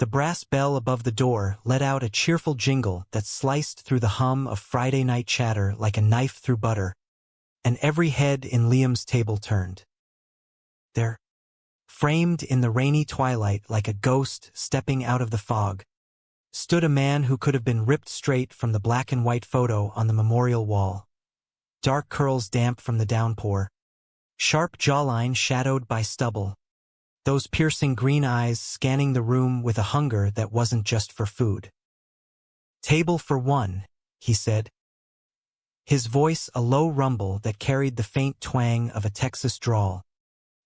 The brass bell above the door let out a cheerful jingle that sliced through the hum of Friday night chatter like a knife through butter, and every head in Liam's table turned. There, framed in the rainy twilight like a ghost stepping out of the fog, stood a man who could have been ripped straight from the black and white photo on the memorial wall. Dark curls damp from the downpour, sharp jawline shadowed by stubble, those piercing green eyes scanning the room with a hunger that wasn't just for food. "Table for one," he said. His voice a low rumble that carried the faint twang of a Texas drawl.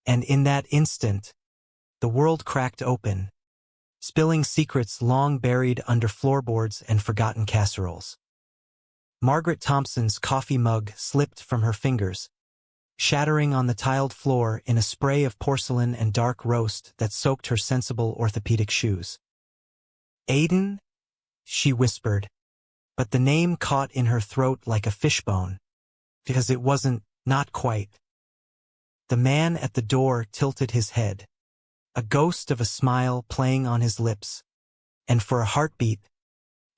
And in that instant, the world cracked open, spilling secrets long buried under floorboards and forgotten casseroles. Margaret Thompson's coffee mug slipped from her fingers, shattering on the tiled floor in a spray of porcelain and dark roast that soaked her sensible orthopedic shoes. "Aiden?" she whispered, but the name caught in her throat like a fishbone, because it wasn't, not quite. The man at the door tilted his head, a ghost of a smile playing on his lips, and for a heartbeat,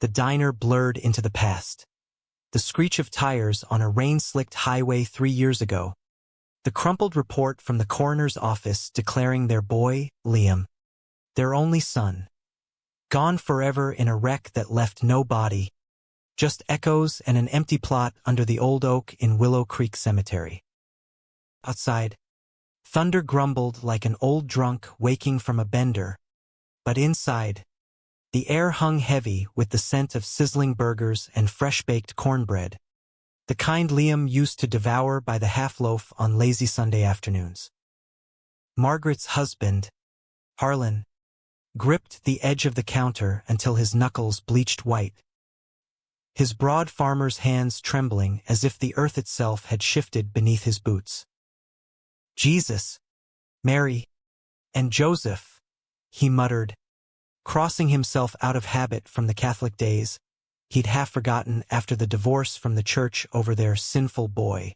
the diner blurred into the past. The screech of tires on a rain-slicked highway 3 years ago, the crumpled report from the coroner's office declaring their boy, Liam, their only son, gone forever in a wreck that left no body, just echoes and an empty plot under the old oak in Willow Creek Cemetery. Outside, thunder grumbled like an old drunk waking from a bender, but inside, the air hung heavy with the scent of sizzling burgers and fresh-baked cornbread, the kind Liam used to devour by the half-loaf on lazy Sunday afternoons. Margaret's husband, Harlan, gripped the edge of the counter until his knuckles bleached white, his broad farmer's hands trembling as if the earth itself had shifted beneath his boots. "Jesus, Mary, and Joseph," he muttered, crossing himself out of habit from the Catholic days he'd half forgotten after the divorce from the church over their sinful boy.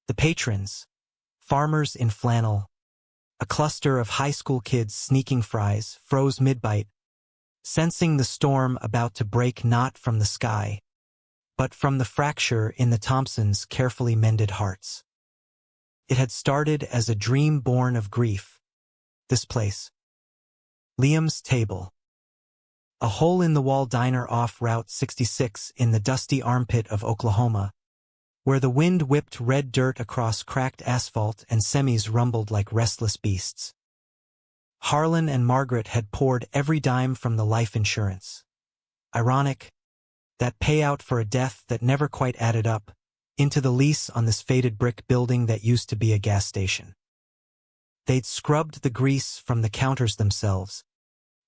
The patrons, farmers in flannel, a cluster of high school kids sneaking fries, froze mid-bite, sensing the storm about to break not from the sky, but from the fracture in the Thompsons' carefully mended hearts. It had started as a dream born of grief, this place. Liam's table. A hole-in-the-wall diner off Route 66 in the dusty armpit of Oklahoma, where the wind whipped red dirt across cracked asphalt and semis rumbled like restless beasts. Harlan and Margaret had poured every dime from the life insurance. Ironic, that payout for a death that never quite added up, into the lease on this faded brick building that used to be a gas station. They'd scrubbed the grease from the counters themselves,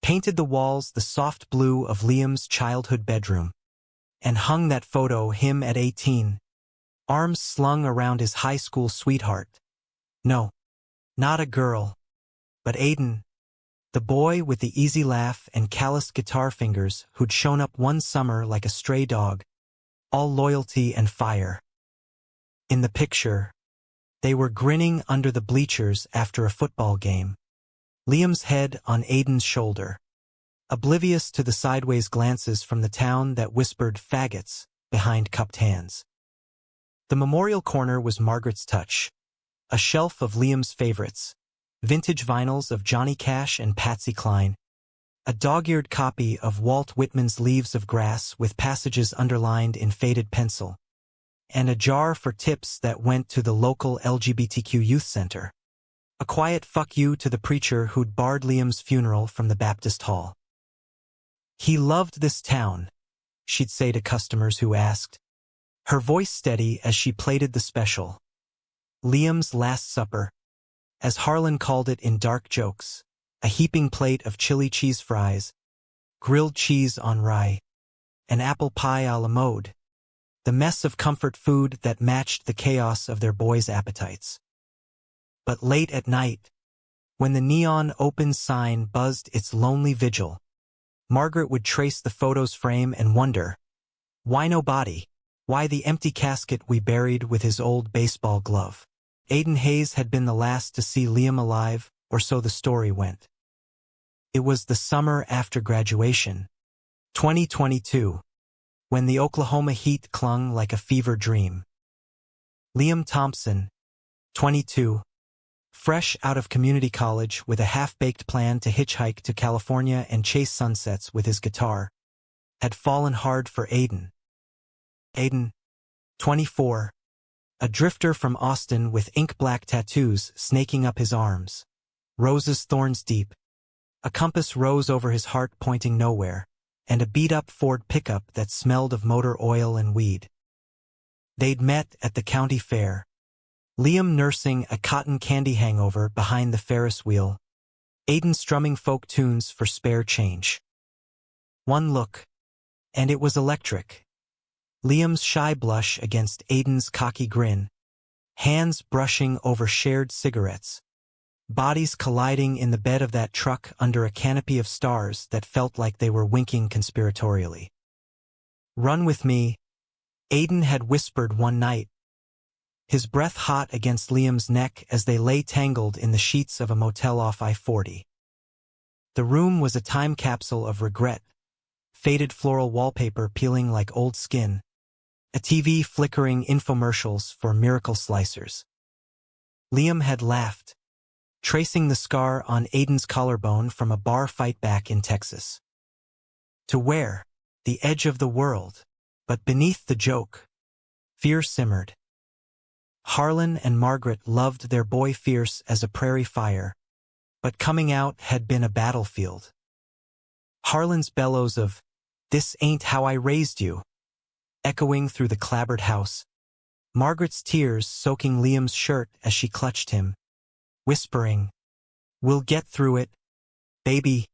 painted the walls the soft blue of Liam's childhood bedroom, and hung that photo him at 18, arms slung around his high school sweetheart. No, not a girl, but Aiden, the boy with the easy laugh and calloused guitar fingers who'd shown up one summer like a stray dog, all loyalty and fire. In the picture, they were grinning under the bleachers after a football game, Liam's head on Aiden's shoulder, oblivious to the sideways glances from the town that whispered faggots behind cupped hands. The memorial corner was Margaret's touch, a shelf of Liam's favorites, vintage vinyls of Johnny Cash and Patsy Cline, a dog-eared copy of Walt Whitman's Leaves of Grass with passages underlined in faded pencil, and a jar for tips that went to the local LGBTQ youth center. A quiet fuck you to the preacher who'd barred Liam's funeral from the Baptist Hall. "He loved this town," she'd say to customers who asked, her voice steady as she plated the special. Liam's Last Supper, as Harlan called it in dark jokes, a heaping plate of chili cheese fries, grilled cheese on rye, and apple pie a la mode, the mess of comfort food that matched the chaos of their boys' appetites. But late at night, when the neon open sign buzzed its lonely vigil, Margaret would trace the photo's frame and wonder, why no body? Why the empty casket we buried with his old baseball glove? Aiden Hayes had been the last to see Liam alive, or so the story went. It was the summer after graduation, 2022, when the Oklahoma heat clung like a fever dream. Liam Thompson, 22, fresh out of community college with a half-baked plan to hitchhike to California and chase sunsets with his guitar, had fallen hard for Aiden. Aiden, 24, a drifter from Austin with ink-black tattoos snaking up his arms, roses thorns deep, a compass rose over his heart pointing nowhere, and a beat-up Ford pickup that smelled of motor oil and weed. They'd met at the county fair, Liam nursing a cotton candy hangover behind the Ferris wheel, Aiden strumming folk tunes for spare change. One look, and it was electric. Liam's shy blush against Aiden's cocky grin, hands brushing over shared cigarettes, bodies colliding in the bed of that truck under a canopy of stars that felt like they were winking conspiratorially. "Run with me," Aiden had whispered one night, his breath hot against Liam's neck as they lay tangled in the sheets of a motel off I-40. The room was a time capsule of regret, faded floral wallpaper peeling like old skin, a TV flickering infomercials for miracle slicers. Liam had laughed, tracing the scar on Aiden's collarbone from a bar fight back in Texas. To where? The edge of the world. But beneath the joke, fear simmered. Harlan and Margaret loved their boy fierce as a prairie fire, but coming out had been a battlefield. Harlan's bellows of, "This ain't how I raised you," echoing through the clabbered house, Margaret's tears soaking Liam's shirt as she clutched him, whispering, "We'll get through it, baby.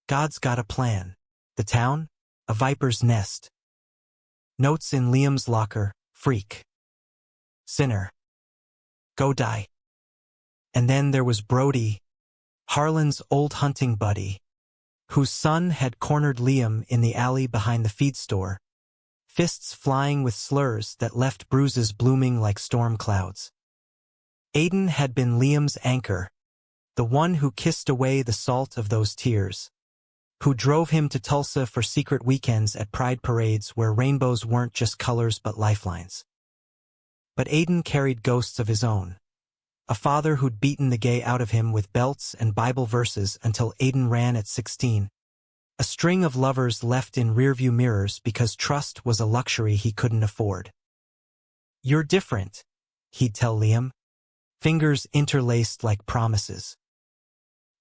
God's got a plan. The town? A viper's nest." Notes in Liam's locker, "Freak. Sinner. Go die." And then there was Brody, Harlan's old hunting buddy, whose son had cornered Liam in the alley behind the feed store, fists flying with slurs that left bruises blooming like storm clouds. Aiden had been Liam's anchor, the one who kissed away the salt of those tears, who drove him to Tulsa for secret weekends at pride parades where rainbows weren't just colors but lifelines. But Aiden carried ghosts of his own, a father who'd beaten the gay out of him with belts and Bible verses until Aiden ran at 16, a string of lovers left in rearview mirrors because trust was a luxury he couldn't afford. "You're different," he'd tell Liam, fingers interlaced like promises.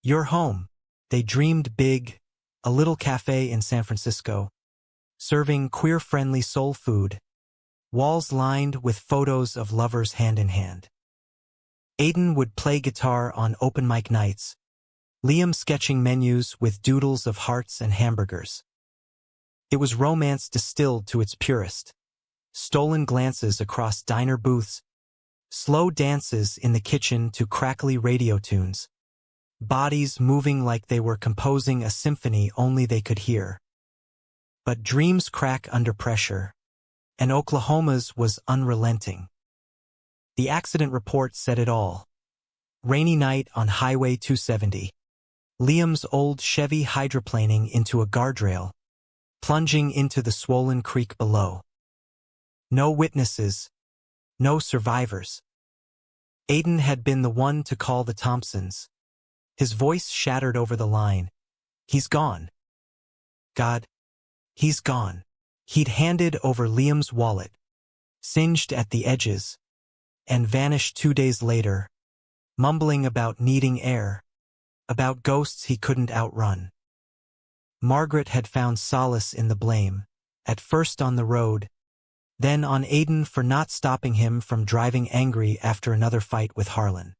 "You're home." They dreamed big, a little cafe in San Francisco, serving queer-friendly soul food, walls lined with photos of lovers hand in hand. Aiden would play guitar on open mic nights, Liam sketching menus with doodles of hearts and hamburgers. It was romance distilled to its purest. Stolen glances across diner booths, slow dances in the kitchen to crackly radio tunes, bodies moving like they were composing a symphony only they could hear. But dreams crack under pressure, and Oklahoma's was unrelenting. The accident report said it all. Rainy night on Highway 270. Liam's old Chevy hydroplaning into a guardrail, plunging into the swollen creek below. No witnesses, no survivors. Aiden had been the one to call the Thompsons. His voice shattered over the line. "He's gone. God, he's gone." He'd handed over Liam's wallet, singed at the edges, and vanished 2 days later, mumbling about needing air, about ghosts he couldn't outrun. Margaret had found solace in the blame, at first on the road, then on Aiden for not stopping him from driving angry after another fight with Harlan.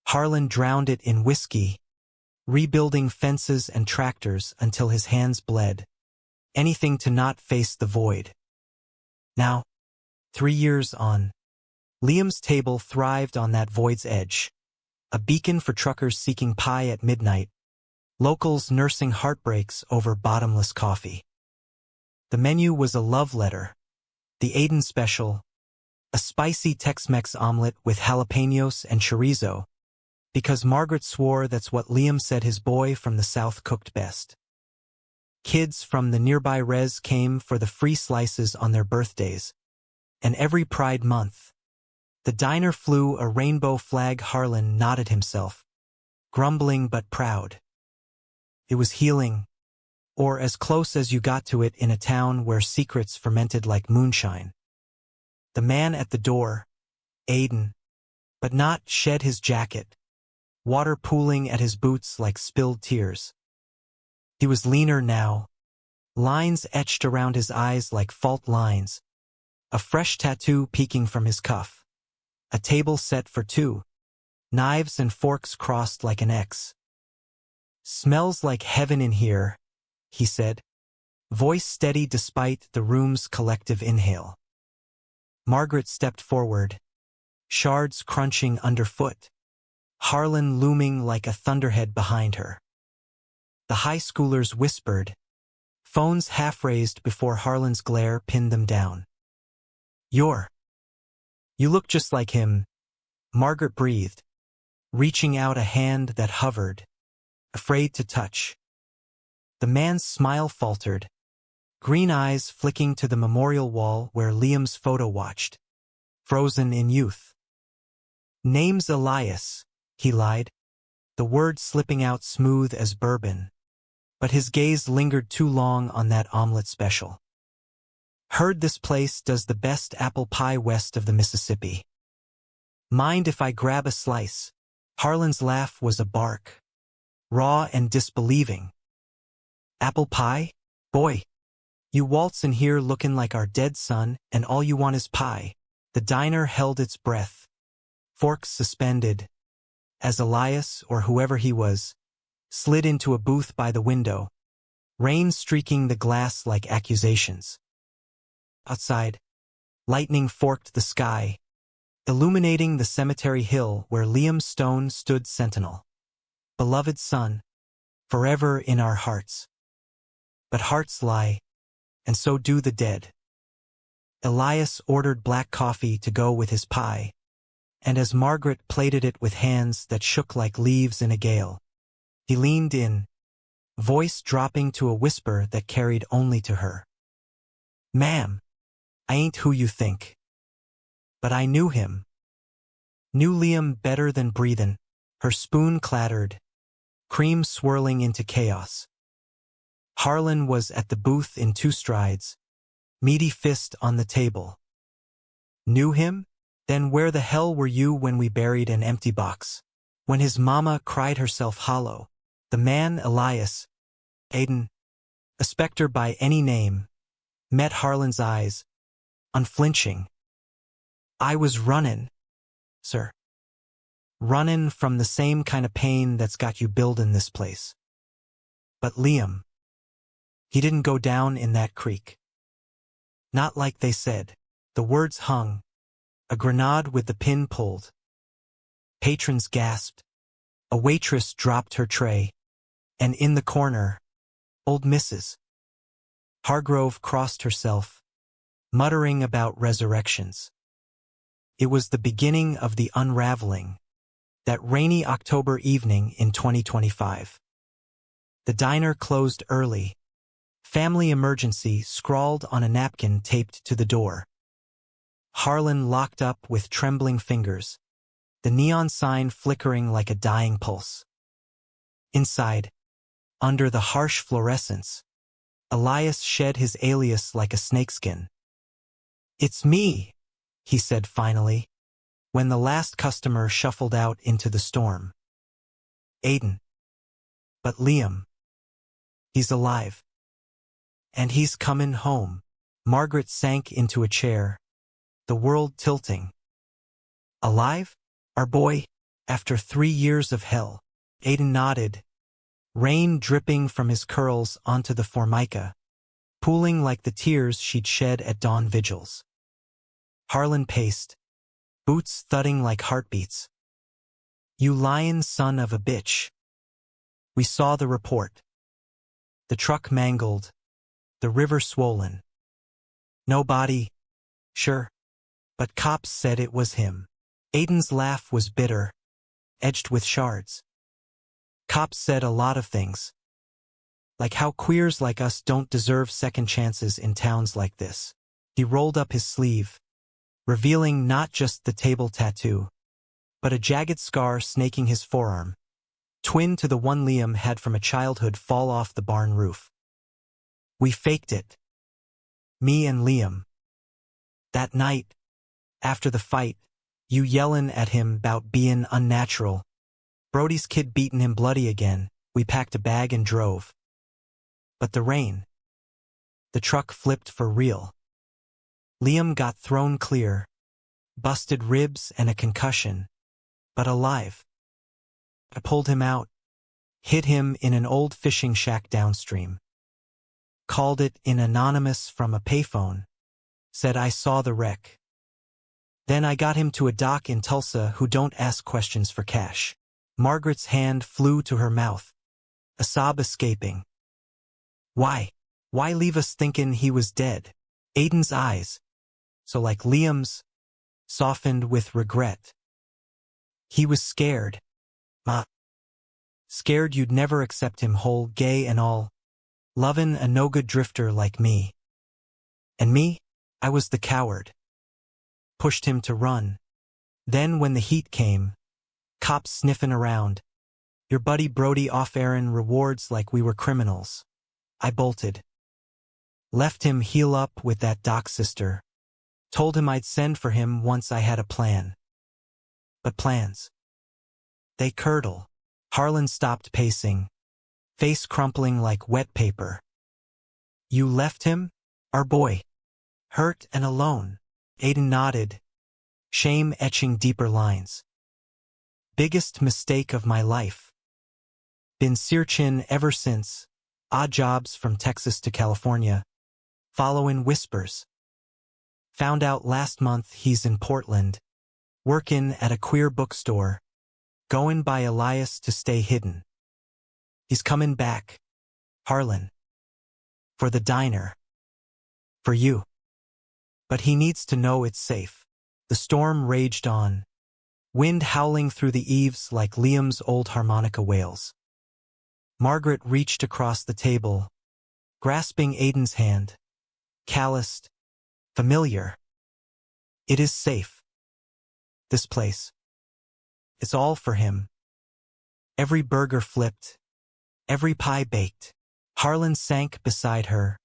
Harlan drowned it in whiskey, rebuilding fences and tractors until his hands bled, anything to not face the void. Now, 3 years on, Liam's table thrived on that void's edge, a beacon for truckers seeking pie at midnight, locals nursing heartbreaks over bottomless coffee. The menu was a love letter, the Aiden special, a spicy Tex-Mex omelet with jalapenos and chorizo, Because Margaret swore that's what Liam said his boy from the South cooked best. Kids from the nearby res came for the free slices on their birthdays, and every Pride month. The diner flew a rainbow flag. Harlan nodded himself, grumbling but proud. It was healing, or as close as you got to it in a town where secrets fermented like moonshine. The man at the door, Aiden, but not shed his jacket, water pooling at his boots like spilled tears. He was leaner now, lines etched around his eyes like fault lines, a fresh tattoo peeking from his cuff, a table set for two, knives and forks crossed like an X. "Smells like heaven in here," he said, voice steady despite the room's collective inhale. Margaret stepped forward, shards crunching underfoot, Harlan looming like a thunderhead behind her. The high schoolers whispered, phones half-raised before Harlan's glare pinned them down. You look just like him," Margaret breathed, reaching out a hand that hovered, afraid to touch. The man's smile faltered, green eyes flicking to the memorial wall where Liam's photo watched, frozen in youth. "Name's Elias," he lied, the word slipping out smooth as bourbon, but his gaze lingered too long on that omelet special. "Heard this place does the best apple pie west of the Mississippi. Mind if I grab a slice?" Harlan's laugh was a bark, raw and disbelieving. "Apple pie? Boy, you waltz in here looking like our dead son and all you want is pie." The diner held its breath, forks suspended, as Elias, or whoever he was, slid into a booth by the window, rain streaking the glass like accusations. Outside, lightning forked the sky, illuminating the cemetery hill where Liam's stone stood sentinel. "Beloved son, forever in our hearts." But hearts lie, and so do the dead. Elias ordered black coffee to go with his pie, and as Margaret plated it with hands that shook like leaves in a gale, he leaned in, voice dropping to a whisper that carried only to her. "Ma'am, I ain't who you think. But I knew him. Knew Liam better than breathin'." Her spoon clattered, cream swirling into chaos. Harlan was at the booth in 2 strides, meaty fist on the table. "Knew him? Then where the hell were you when we buried an empty box? When his mama cried herself hollow?" The man, Elias, Aiden, a specter by any name, met Harlan's eyes, unflinching. "I was runnin', sir. Runnin' from the same kind of pain that's got you buildin' this place. But Liam, he didn't go down in that creek. Not like they said." The words hung, a grenade with the pin pulled. Patrons gasped. A waitress dropped her tray, and in the corner, old Mrs. Hargrove crossed herself, muttering about resurrections. It was the beginning of the unraveling, that rainy October evening in 2025. The diner closed early. "Family emergency" scrawled on a napkin taped to the door. Harlan locked up with trembling fingers, the neon sign flickering like a dying pulse. Inside, under the harsh fluorescence, Elias shed his alias like a snakeskin. "It's me," he said finally, when the last customer shuffled out into the storm. "Aiden. But Liam. He's alive. And he's comin' home." Margaret sank into a chair, the world tilting. "Alive? Our boy? After 3 years of hell?" Aiden nodded, rain dripping from his curls onto the formica, pooling like the tears she'd shed at dawn vigils. Harlan paced, boots thudding like heartbeats. "You lying son of a bitch. We saw the report. The truck mangled, the river swollen. No body, sure, but cops said it was him." Aiden's laugh was bitter, edged with shards. Cops said a lot of things. Like how queers like us don't deserve second chances in towns like this. He rolled up his sleeve, revealing not just the table tattoo, but a jagged scar snaking his forearm, twin to the one Liam had from a childhood fall off the barn roof. We faked it. Me and Liam. That night, after the fight, you yellin' at him 'bout bein' unnatural. Brody's kid beatin' him bloody again. We packed a bag and drove. But the rain. The truck flipped for real. Liam got thrown clear, busted ribs and a concussion, but alive. I pulled him out, hid him in an old fishing shack downstream. Called it in anonymous from a payphone. Said I saw the wreck. Then I got him to a doc in Tulsa who don't ask questions for cash. Margaret's hand flew to her mouth, a sob escaping. Why? Why leave us thinking he was dead? Aiden's eyes, so like Liam's, softened with regret. He was scared. Ma. Scared you'd never accept him whole, gay and all, lovin' a no-good drifter like me. And me? I was the coward. Pushed him to run. Then when the heat came, cops sniffin' around, your buddy Brody off-airin' rewards like we were criminals. I bolted. Left him heal up with that doc sister. Told him I'd send for him once I had a plan. But plans. They curdle. Harlan stopped pacing, face crumpling like wet paper. You left him? Our boy. Hurt and alone. Aiden nodded, shame etching deeper lines. Biggest mistake of my life. Been searchin' ever since. Odd jobs from Texas to California. Followin' whispers. Found out last month he's in Portland, workin' at a queer bookstore, goin' by Elias to stay hidden. He's comin' back. Harlan. For the diner. For you. But he needs to know it's safe. The storm raged on, wind howling through the eaves like Liam's old harmonica wails. Margaret reached across the table, grasping Aiden's hand. Calloused, familiar. It is safe. This place. It's all for him. Every burger flipped, every pie baked. Harlan sank beside her,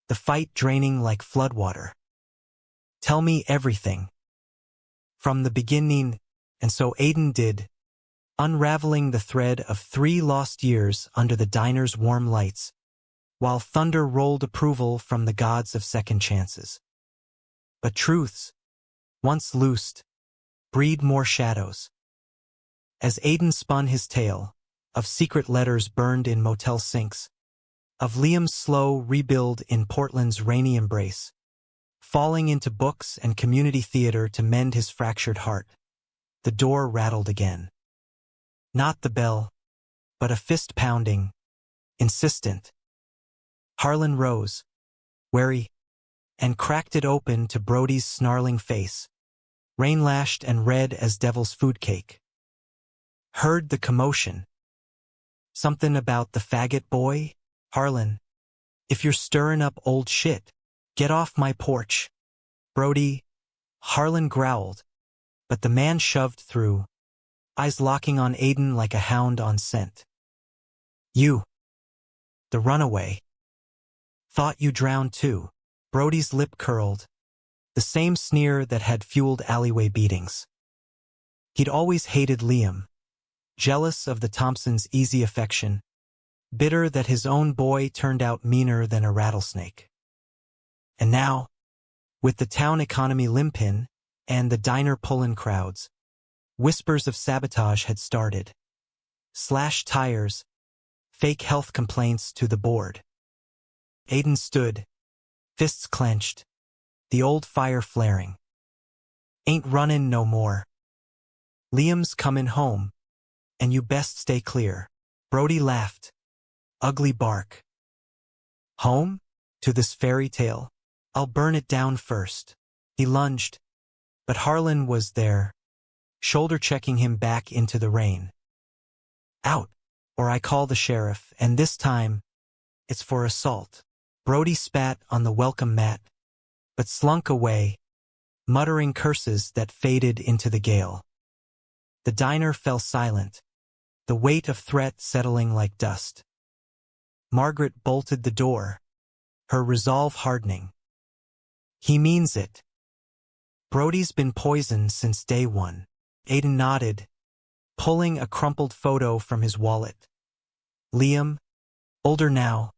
the fight draining like floodwater. Tell me everything. From the beginning, and so Aiden did, unraveling the thread of 3 lost years under the diner's warm lights, while thunder rolled approval from the gods of second chances. But truths, once loosed, breed more shadows. As Aiden spun his tale, of secret letters burned in motel sinks, of Liam's slow rebuild in Portland's rainy embrace, falling into books and community theater to mend his fractured heart, the door rattled again. Not the bell, but a fist pounding, insistent. Harlan rose, wary, and cracked it open to Brody's snarling face, rain-lashed and red as devil's food cake. Heard the commotion. Something about the faggot boy? Harlan, if you're stirring up old shit, get off my porch. Brody, Harlan growled, but the man shoved through, eyes locking on Aiden like a hound on scent. You. The runaway. Thought you drowned too. Brody's lip curled, the same sneer that had fueled alleyway beatings. He'd always hated Liam, jealous of the Thompsons' easy affection, bitter that his own boy turned out meaner than a rattlesnake. And now, with the town economy limpin' and the diner pullin' crowds, whispers of sabotage had started. Slashed tires, fake health complaints to the board. Aiden stood, fists clenched, the old fire flaring. Ain't runnin' no more. Liam's comin' home, and you best stay clear. Brody laughed. Ugly bark. Home? To this fairy tale? I'll burn it down first. He lunged, but Harlan was there, shoulder-checking him back into the rain. Out, or I call the sheriff, and this time, it's for assault. Brody spat on the welcome mat, but slunk away, muttering curses that faded into the gale. The diner fell silent, the weight of threat settling like dust. Margaret bolted the door, her resolve hardening. He means it. Brody's been poisoned since day one. Aiden nodded, pulling a crumpled photo from his wallet. Liam, older now,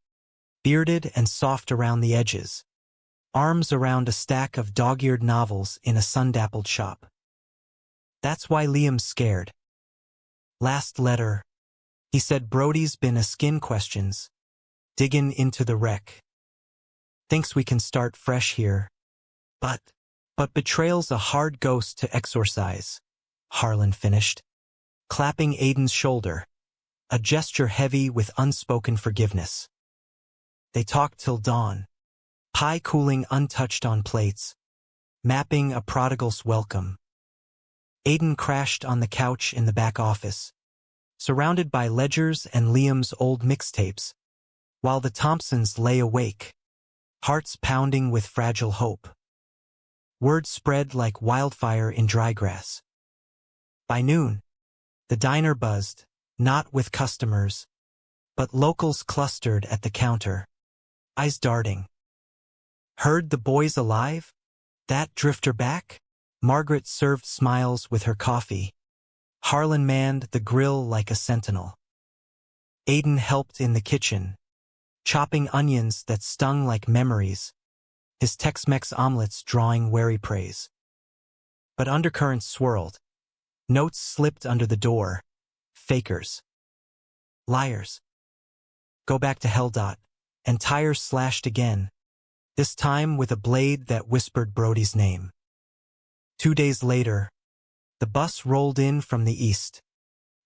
bearded and soft around the edges, arms around a stack of dog-eared novels in a sun-dappled shop. That's why Liam's scared. Last letter, he said Brody's been a skin questions, digging into the wreck. Thinks we can start fresh here. But betrayal's a hard ghost to exorcise, Harlan finished, clapping Aiden's shoulder, a gesture heavy with unspoken forgiveness. They talked till dawn, pie cooling untouched on plates, mapping a prodigal's welcome. Aiden crashed on the couch in the back office, surrounded by ledgers and Liam's old mixtapes, while the Thompsons lay awake, hearts pounding with fragile hope. Word spread like wildfire in dry grass. By noon, the diner buzzed, not with customers, but locals clustered at the counter, eyes darting. Heard the boys alive? That drifter back? Margaret served smiles with her coffee. Harlan manned the grill like a sentinel. Aiden helped in the kitchen, chopping onions that stung like memories, his Tex-Mex omelets drawing wary praise. But undercurrents swirled. Notes slipped under the door. Fakers. Liars. Go back to hell. And tires slashed again, this time with a blade that whispered Brody's name. 2 days later, the bus rolled in from the east,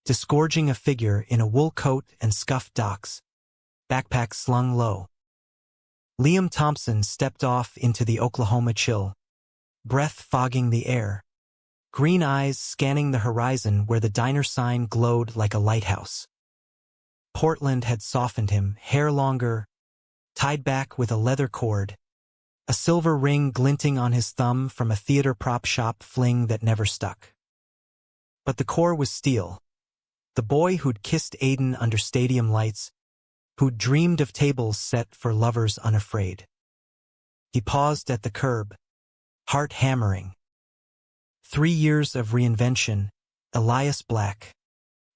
disgorging a figure in a wool coat and scuffed docks, backpack slung low. Liam Thompson stepped off into the Oklahoma chill, breath fogging the air, green eyes scanning the horizon where the diner sign glowed like a lighthouse. Portland had softened him, hair longer, tied back with a leather cord, a silver ring glinting on his thumb from a theater prop shop fling that never stuck. But the core was steel. The boy who'd kissed Aiden under stadium lights, who'd dreamed of tables set for lovers unafraid. He paused at the curb, heart hammering. 3 years of reinvention, Elias Black,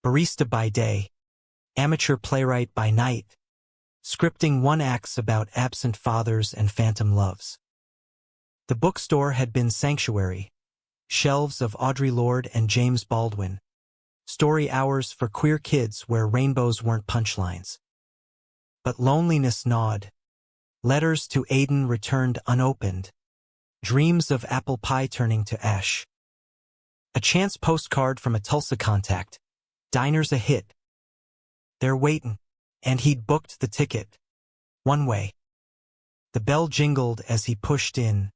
barista by day, amateur playwright by night, scripting one acts about absent fathers and phantom loves. The bookstore had been sanctuary, shelves of Audre Lorde and James Baldwin, story hours for queer kids where rainbows weren't punchlines. But loneliness gnawed. Letters to Aiden returned unopened, dreams of apple pie turning to ash. A chance postcard from a Tulsa contact, diner's a hit. They're waitin'. And he'd booked the ticket. One way. The bell jingled as he pushed in,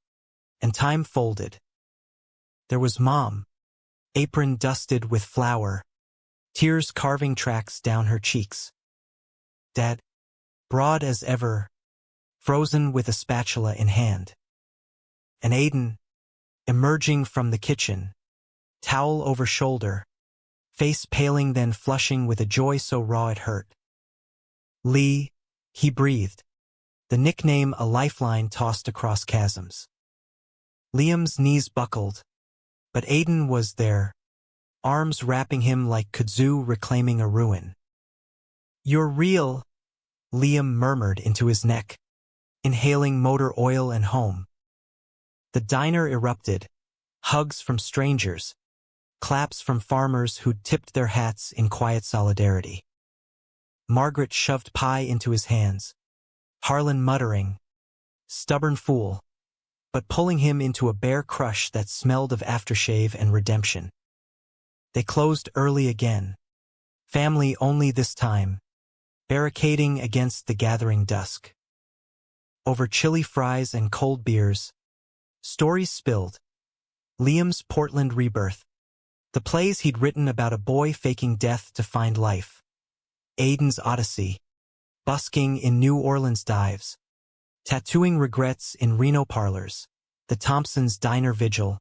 and time folded. There was Mom, apron dusted with flour, tears carving tracks down her cheeks. Dad, broad as ever, frozen with a spatula in hand. And Aiden, emerging from the kitchen, towel over shoulder, face paling then flushing with a joy so raw it hurt. Lee, he breathed, the nickname a lifeline tossed across chasms. Liam's knees buckled, but Aiden was there, arms wrapping him like kudzu reclaiming a ruin. You're real, Liam murmured into his neck, inhaling motor oil and home. The diner erupted, hugs from strangers, claps from farmers who'd tipped their hats in quiet solidarity. Margaret shoved pie into his hands, Harlan muttering, stubborn fool, but pulling him into a bare crush that smelled of aftershave and redemption. They closed early again, family only this time, barricading against the gathering dusk. Over chili fries and cold beers, stories spilled. Liam's Portland rebirth, The plays he'd written about a boy faking death to find life. Aiden's Odyssey. Busking in New Orleans dives. Tattooing regrets in Reno parlors. The Thompsons' diner vigil.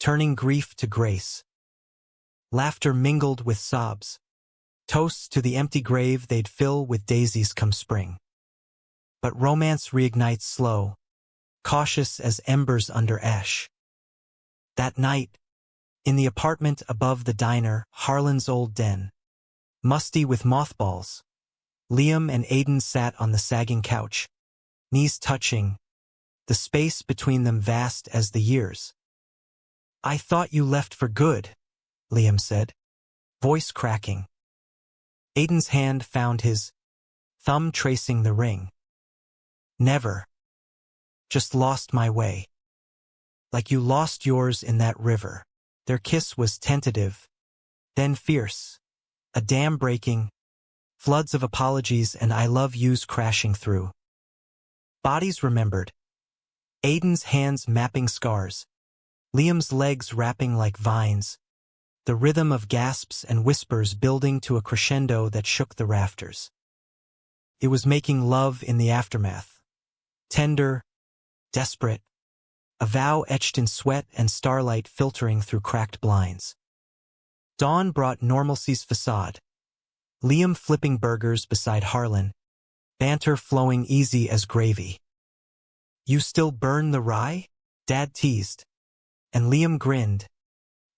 Turning grief to grace. Laughter mingled with sobs. Toasts to the empty grave they'd fill with daisies come spring. But romance reignites slow, cautious as embers under ash. That night, in the apartment above the diner, Harlan's old den, musty with mothballs, Liam and Aiden sat on the sagging couch, knees touching, the space between them vast as the years. "I thought you left for good," Liam said, voice cracking. Aiden's hand found his, thumb tracing the ring. "Never. Just lost my way. Like you lost yours in that river." Their kiss was tentative, then fierce, a dam breaking, floods of apologies and I love yous crashing through. Bodies remembered. Aiden's hands mapping scars, Liam's legs wrapping like vines, the rhythm of gasps and whispers building to a crescendo that shook the rafters. It was making love in the aftermath. Tender, desperate, a vow etched in sweat and starlight filtering through cracked blinds. Dawn brought normalcy's facade. Liam flipping burgers beside Harlan, banter flowing easy as gravy. "You still burn the rye?" Dad teased. And Liam grinned.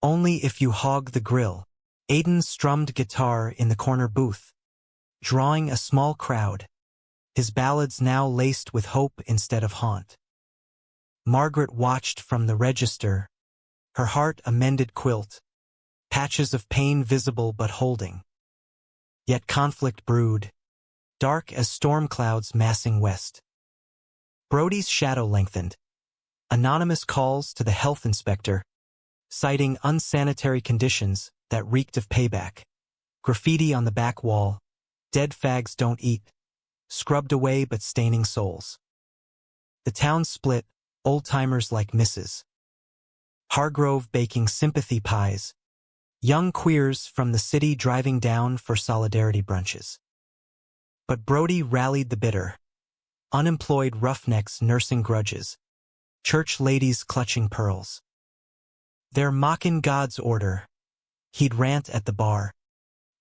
"Only if you hog the grill." Aiden strummed guitar in the corner booth, drawing a small crowd, his ballads now laced with hope instead of haunt. Margaret watched from the register, her heart a mended quilt, patches of pain visible but holding. Yet conflict brewed, dark as storm clouds massing west. Brody's shadow lengthened. Anonymous calls to the health inspector, citing unsanitary conditions that reeked of payback. Graffiti on the back wall, "Dead fags don't eat," scrubbed away but staining souls. The town split, old-timers like Mrs. Hargrove baking sympathy pies, young queers from the city driving down for solidarity brunches. But Brody rallied the bitter, unemployed roughnecks nursing grudges, church ladies clutching pearls. "They're mocking God's order," he'd rant at the bar,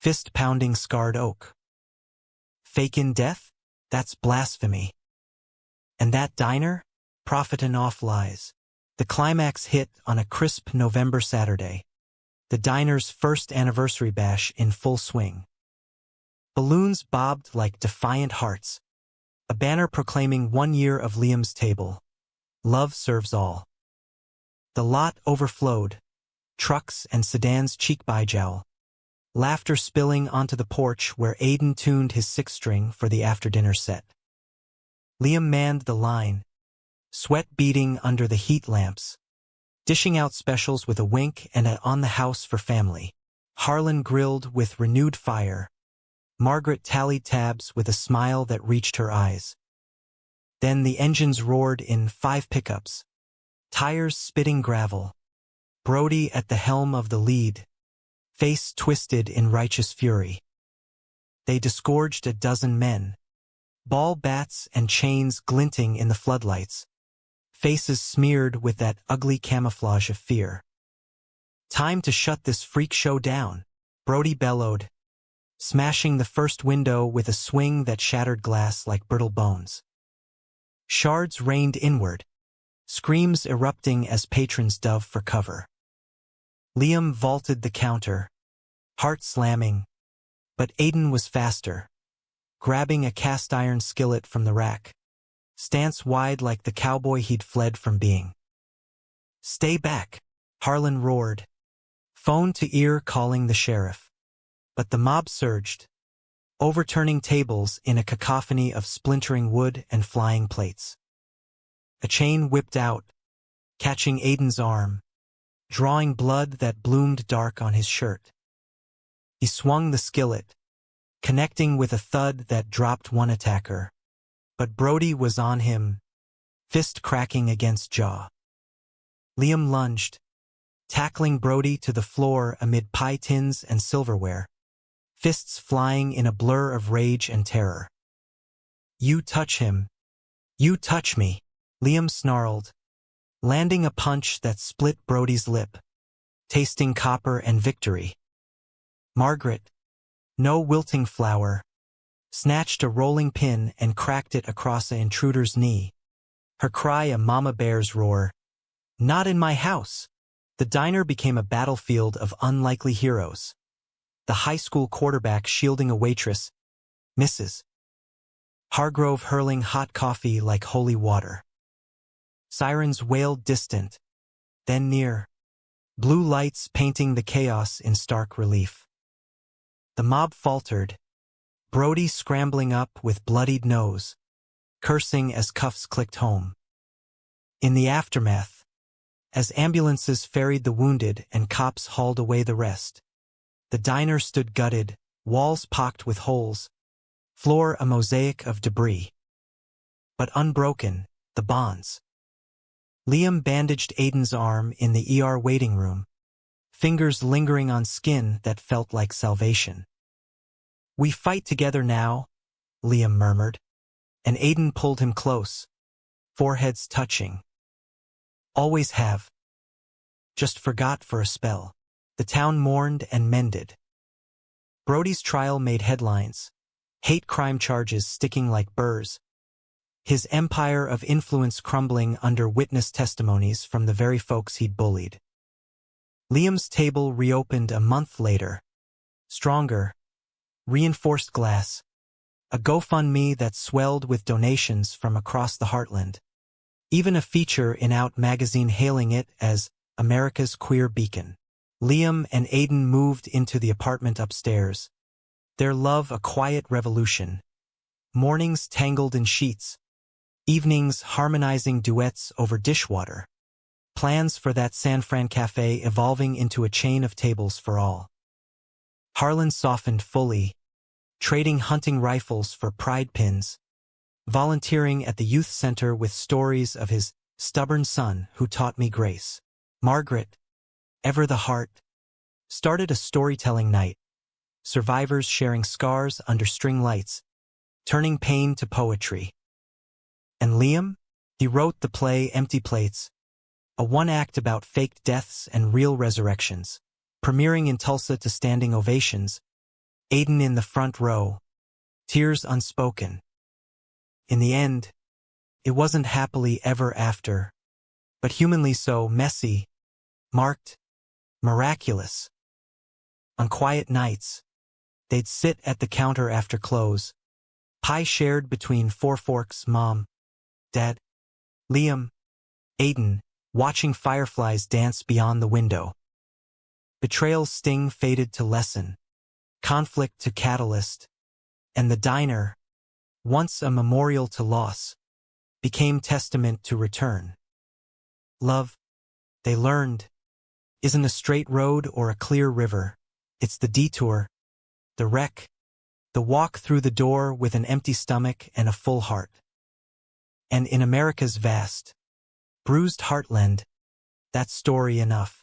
fist-pounding scarred oak. "Fakin' death? That's blasphemy. And that diner? Profitin' off lies." The climax hit on a crisp November Saturday, the diner's first anniversary bash in full swing. Balloons bobbed like defiant hearts, a banner proclaiming 1 year of Liam's table. Love serves all. The lot overflowed, trucks and sedans cheek by jowl, laughter spilling onto the porch where Aiden tuned his six-string for the after-dinner set. Liam manned the line, sweat beading under the heat lamps, dishing out specials with a wink and an on the house for family. Harlan grilled with renewed fire. Margaret tallied tabs with a smile that reached her eyes. Then the engines roared in 5 pickups, tires spitting gravel. Brody at the helm of the lead, face twisted in righteous fury. They disgorged a dozen men, ball bats and chains glinting in the floodlights, faces smeared with that ugly camouflage of fear. "Time to shut this freak show down," Brody bellowed, smashing the first window with a swing that shattered glass like brittle bones. Shards rained inward, screams erupting as patrons dove for cover. Liam vaulted the counter, heart slamming, but Aiden was faster, grabbing a cast-iron skillet from the rack, stance wide like the cowboy he'd fled from being. "Stay back," Harlan roared, phone to ear calling the sheriff. But the mob surged, overturning tables in a cacophony of splintering wood and flying plates. A chain whipped out, catching Aiden's arm, drawing blood that bloomed dark on his shirt. He swung the skillet, connecting with a thud that dropped one attacker. But Brody was on him, fist cracking against jaw. Liam lunged, tackling Brody to the floor amid pie tins and silverware, fists flying in a blur of rage and terror. "You touch him. You touch me," Liam snarled, landing a punch that split Brody's lip, tasting copper and victory. Margaret, no wilting flower, snatched a rolling pin and cracked it across the intruder's knee, her cry a mama bear's roar. "Not in my house!" The diner became a battlefield of unlikely heroes. The high school quarterback shielding a waitress, Mrs. Hargrove hurling hot coffee like holy water. Sirens wailed distant, then near, blue lights painting the chaos in stark relief. The mob faltered, Brody scrambling up with bloodied nose, cursing as cuffs clicked home. In the aftermath, as ambulances ferried the wounded and cops hauled away the rest, the diner stood gutted, walls pocked with holes, floor a mosaic of debris. But unbroken, the bonds. Liam bandaged Aiden's arm in the ER waiting room, fingers lingering on skin that felt like salvation. "We fight together now," Liam murmured, and Aiden pulled him close, foreheads touching. "Always have. Just forgot for a spell." The town mourned and mended. Brody's trial made headlines, hate crime charges sticking like burrs, his empire of influence crumbling under witness testimonies from the very folks he'd bullied. Liam's table reopened a month later, stronger, reinforced glass, a GoFundMe that swelled with donations from across the heartland, even a feature in Out magazine hailing it as America's queer beacon. Liam and Aiden moved into the apartment upstairs, their love a quiet revolution, mornings tangled in sheets, evenings harmonizing duets over dishwater, plans for that San Fran cafe evolving into a chain of tables for all. Harlan softened fully, trading hunting rifles for pride pins, volunteering at the youth center with stories of his stubborn son who taught me grace. Margaret, ever the heart, started a storytelling night, survivors sharing scars under string lights, turning pain to poetry. And Liam? He wrote the play Empty Plates, a one-act about faked deaths and real resurrections, premiering in Tulsa to standing ovations, Aiden in the front row, tears unspoken. In the end, it wasn't happily ever after, but humanly so, messy, marked, miraculous. On quiet nights, they'd sit at the counter after close, pie shared between Four Forks, Mom, Dad, Liam, Aiden, watching fireflies dance beyond the window. Betrayal's sting faded to lesson, conflict to catalyst, and the diner, once a memorial to loss, became testament to return. Love, they learned, isn't a straight road or a clear river. It's the detour, the wreck, the walk through the door with an empty stomach and a full heart. And in America's vast, bruised heartland, that story enough.